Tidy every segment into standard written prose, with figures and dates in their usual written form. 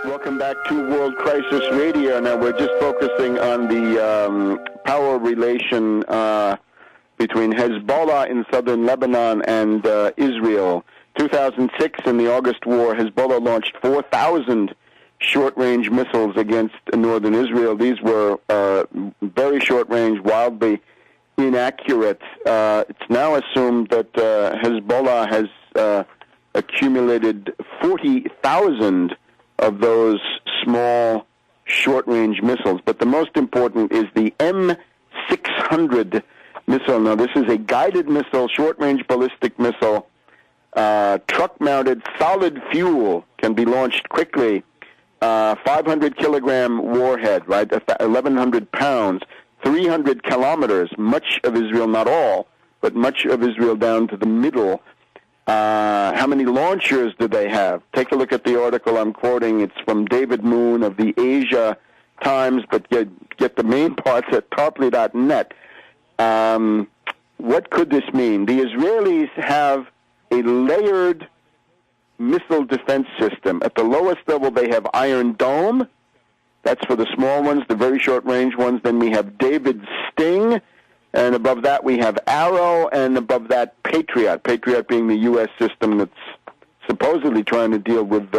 Welcome back to World Crisis Radio. Now, we're just focusing on the power relation between Hezbollah in southern Lebanon and Israel. 2006, in the August War, Hezbollah launched 4,000 short-range missiles against northern Israel. These were very short-range, wildly inaccurate. It's now assumed that Hezbollah has accumulated 40,000 of those small short-range missiles. But the most important is the M600 missile. Now, this is a guided missile, short-range ballistic missile, truck-mounted, solid fuel, can be launched quickly, 500-kilogram warhead, right, 1,100 pounds, 300 kilometers, much of Israel, not all, but much of Israel down to the middle. How many launchers do they have? Take a look at the article I'm quoting. It's from David Moon of the Asia Times, but get the main parts at tarpley.net. What could this mean? The Israelis have a layered missile defense system. At the lowest level, they have Iron Dome. That's for the small ones, the very short-range ones. Then we have David Sting. And above that, we have Arrow, and above that, Patriot. Patriot being the U.S. system that's supposedly trying to deal with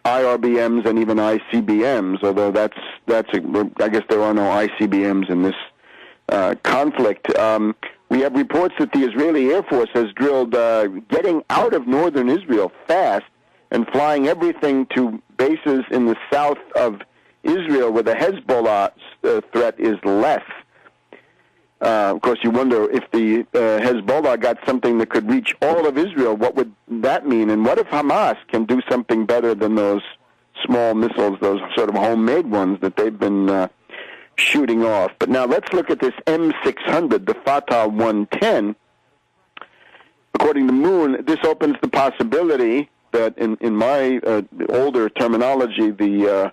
IRBMs and even ICBMs, although I guess there are no ICBMs in this conflict. We have reports that the Israeli Air Force has drilled getting out of northern Israel fast and flying everything to bases in the south of Israel where the Hezbollah threat is less. Of course, you wonder if the Hezbollah got something that could reach all of Israel, what would that mean? And what if Hamas can do something better than those small missiles, those sort of homemade ones that they've been shooting off? But now let's look at this M600, the Fatah 110. According to Moon, this opens the possibility that, in my older terminology, the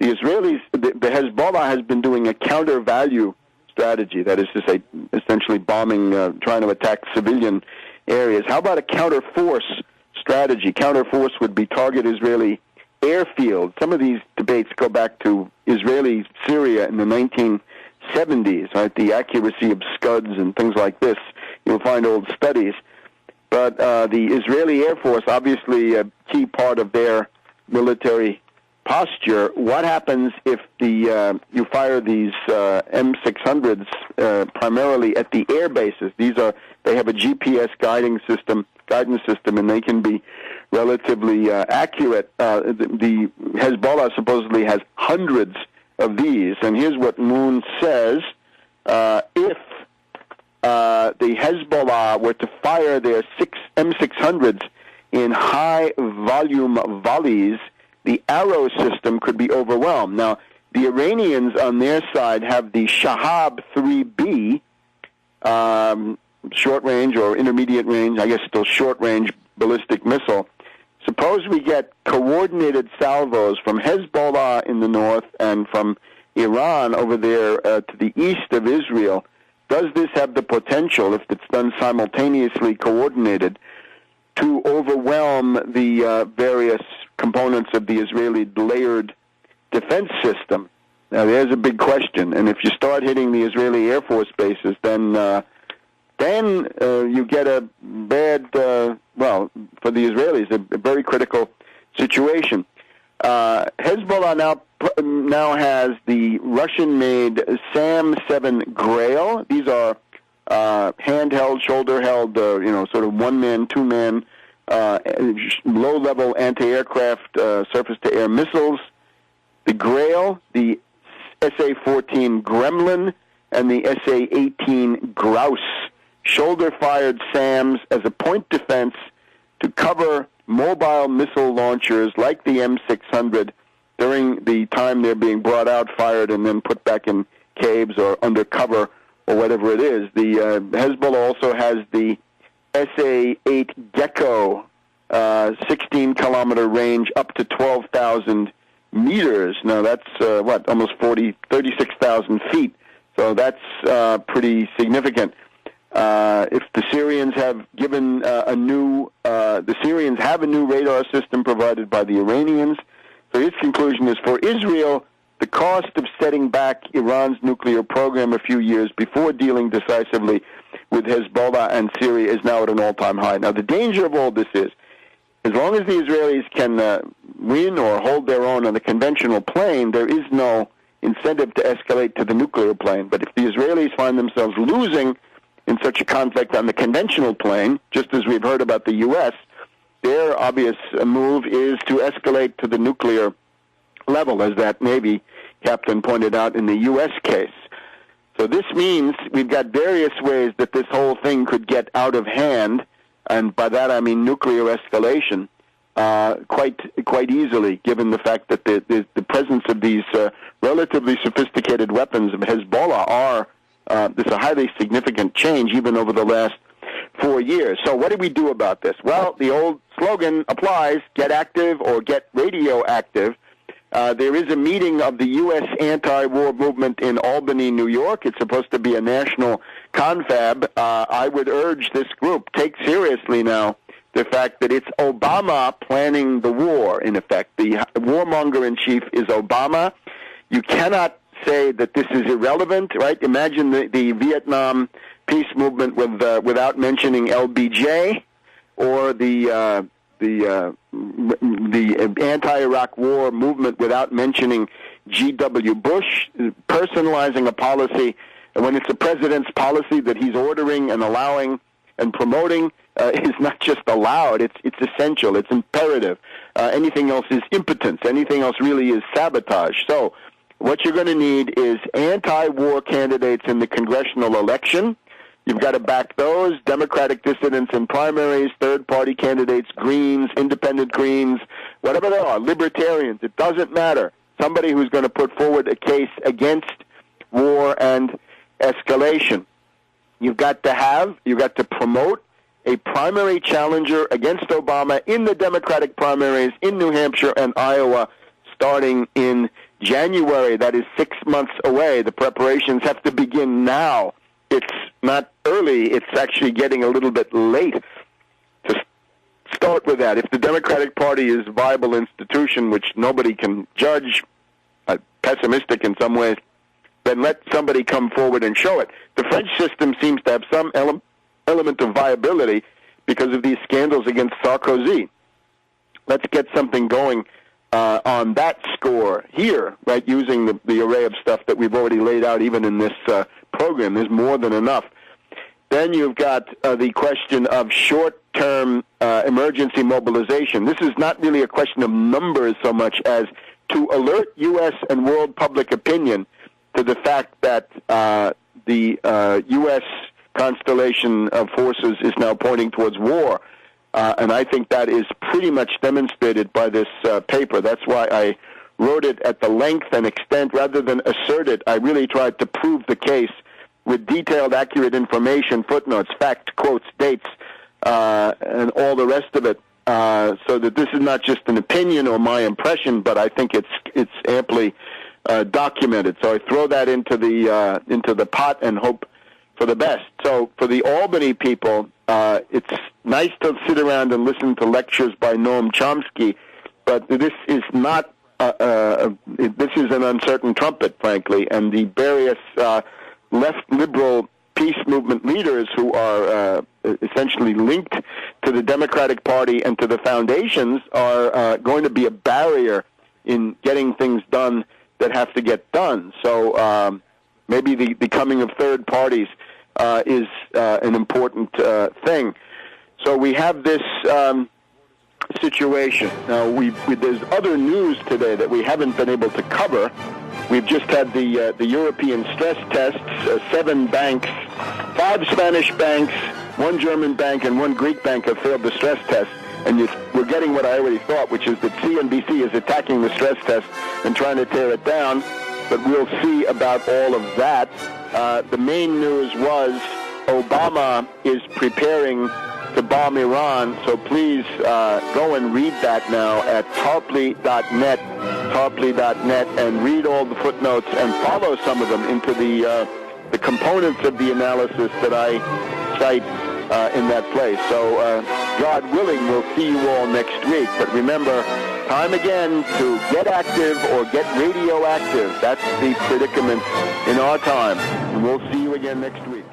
Israelis, the Hezbollah has been doing a counter-value strategy, that is to say, essentially bombing, trying to attack civilian areas. How about a counter-force strategy? Counter-force would be target Israeli airfield. Some of these debates go back to Israeli Syria in the 1970s, right? The accuracy of Scuds and things like this. You'll find old studies. But the Israeli Air Force, obviously a key part of their military posture. What happens if you fire these M600s primarily at the air bases? They have a GPS guidance system, and they can be relatively accurate. The Hezbollah supposedly has hundreds of these, and here's what Moon says: if the Hezbollah were to fire their M600s in high-volume volleys, the Arrow system could be overwhelmed. Now, the Iranians on their side have the Shahab 3B, short-range or intermediate-range, I guess still short-range ballistic missile. Suppose we get coordinated salvos from Hezbollah in the north and from Iran over there to the east of Israel. Does this have the potential, if it's done simultaneously coordinated, to overwhelm the various components of the Israeli layered defense system? Now, there's a big question. And if you start hitting the Israeli Air Force bases, then you get a bad, for the Israelis, a very critical situation. Hezbollah now has the Russian-made SAM-7 Grail. These are handheld, shoulder-held, sort of one-man, two-man, low-level anti-aircraft surface-to-air missiles. The Grail, the SA-14 Gremlin, and the SA-18 Grouse. Shoulder-fired SAMs as a point defense to cover mobile missile launchers like the M600 during the time they're being brought out, fired, and then put back in caves or under cover or whatever it is. The Hezbollah also has the SA-8 Gecko, 16-kilometer range up to 12,000 meters. Now, that's, almost 36,000 feet. So that's pretty significant. If the Syrians have given the Syrians have a new radar system provided by the Iranians. So his conclusion is, for Israel, the cost of setting back Iran's nuclear program a few years before dealing decisively with Hezbollah and Syria is now at an all-time high. Now, the danger of all this is, as long as the Israelis can win or hold their own on the conventional plane, there is no incentive to escalate to the nuclear plane. But if the Israelis find themselves losing in such a conflict on the conventional plane, just as we've heard about the U.S., their obvious move is to escalate to the nuclear level, as that Navy captain pointed out in the U.S. case. So this means we've got various ways that this whole thing could get out of hand, and by that I mean nuclear escalation, quite easily, given the fact that the presence of these relatively sophisticated weapons of Hezbollah this is a highly significant change even over the last 4 years. So what do we do about this? Well, the old slogan applies: get active or get radioactive. There is a meeting of the U.S. anti-war movement in Albany, New York. It's supposed to be a national confab. I would urge this group, take seriously now the fact that it's Obama planning the war, in effect. The warmonger-in-chief is Obama. You cannot say that this is irrelevant, right? Imagine the Vietnam peace movement without mentioning LBJ, or the anti-Iraq war movement without mentioning G.W. Bush, personalizing a policy when it's a president's policy that he's ordering and allowing and promoting is not just allowed, it's essential, it's imperative. Anything else is impotence. Anything else really is sabotage. So what you're going to need is anti-war candidates in the congressional election. You've got to back those, Democratic dissidents in primaries, third-party candidates, Greens, independent Greens, whatever they are, libertarians, it doesn't matter. Somebody who's going to put forward a case against war and escalation. You've got to promote a primary challenger against Obama in the Democratic primaries in New Hampshire and Iowa starting in January. That is 6 months away. The preparations have to begin now. It's not early. It's actually getting a little bit late to start with that. If the Democratic Party is a viable institution, which nobody can judge, pessimistic in some ways, then let somebody come forward and show it. The French system seems to have some element of viability because of these scandals against Sarkozy. Let's get something going on that score here, right, using the array of stuff that we've already laid out even in this program. There's more than enough. Then you've got the question of short-term emergency mobilization. This is not really a question of numbers so much as to alert U.S. and world public opinion to the fact that the U.S. constellation of forces is now pointing towards war. And I think that is pretty much demonstrated by this paper. That's why I wrote it at the length and extent. Rather than assert it, I really tried to prove the case with detailed, accurate information, footnotes, facts, quotes, dates, and all the rest of it, so that this is not just an opinion or my impression, but I think it's amply documented. So I throw that into the pot and hope for the best. So for the Albany people, it's nice to sit around and listen to lectures by Noam Chomsky, but this is not. This is an uncertain trumpet, frankly, and the various left liberal peace movement leaders who are essentially linked to the Democratic Party and to the foundations are going to be a barrier in getting things done that have to get done. So maybe the coming of third parties is an important thing. So we have this situation. Now, there's other news today that we haven't been able to cover. We've just had the European stress tests. 7 banks, 5 Spanish banks, 1 German bank, and 1 Greek bank have failed the stress test. And we're getting what I already thought, which is that CNBC is attacking the stress test and trying to tear it down. But we'll see about all of that. The main news was Obama is preparing to bomb Iran, so please go and read that now at tarpley.net, and read all the footnotes and follow some of them into the components of the analysis that I cite in that place. So God willing, we'll see you all next week. But remember, Time again to get active or get radioactive. That's the predicament in our time. And we'll see you again next week.